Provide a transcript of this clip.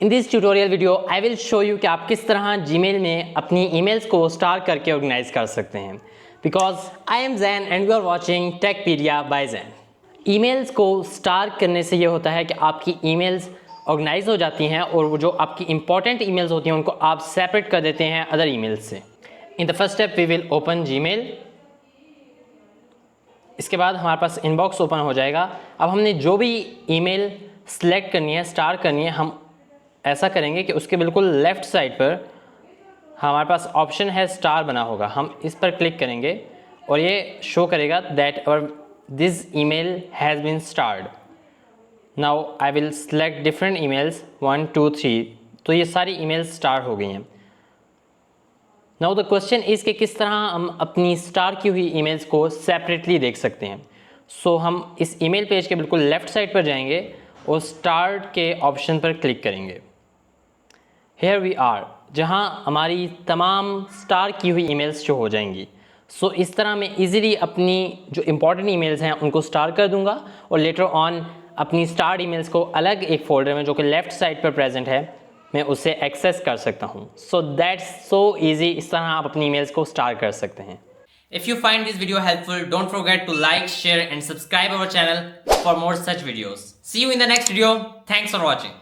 In this tutorial video I will show you कि आप किस तरह जीमेल में अपनी ईमेल्स को स्टार करके ऑर्गेनाइज कर सकते हैं। Because I am Jain and you are watching Techpedia by Jain. Emails को स्टार करने से ये होता है कि आपकी ईमेल्स ऑर्गेनाइज हो जाती हैं और वो जो आपकी इंपॉर्टेंट ईमेल्स होती हैं उनको आप सेपरेट कर देते हैं अदर ईमेल्स से। In the first step we will open Gmail. इसके बाद हमारे पास इनबॉक्स ओपन हो जाएगा। अब हमने जो भी ईमेल सेलेक्ट करनी है, स्टार करनी है, हम ऐसा करेंगे कि उसके बिल्कुल लेफ़्ट साइड पर हमारे पास ऑप्शन है स्टार बना होगा, हम इस पर क्लिक करेंगे और ये शो करेगा that our this email has been starred. Now I will select different emails 1 2 3। तो ये सारी ईमेल्स स्टार हो गई हैं। नाउ द क्वेश्चन इज़ कि किस तरह हम अपनी स्टार की हुई ईमेल्स को सेपरेटली देख सकते हैं। सो हम इस ईमेल पेज के बिल्कुल लेफ़्ट साइड पर जाएंगे और स्टार्ट के ऑप्शन पर क्लिक करेंगे। हेयर वी आर, जहाँ हमारी तमाम स्टार की हुई ईमेल्स शो हो जाएंगी। सो इस तरह मैं इजीली अपनी जो इम्पॉर्टेंट ईमेल्स हैं उनको स्टार कर दूंगा और लेटर ऑन अपनी स्टार ईमेल्स को अलग एक फ़ोल्डर में जो कि लेफ़्ट साइड पर प्रेजेंट है मैं उसे एक्सेस कर सकता हूँ। So that's so easy. इस तरह आप अपनी ईमेल्स को स्टार कर सकते हैं। If you find this video helpful, don't forget to like, share and subscribe our channel for more such videos. See you in the next video. Thanks for watching.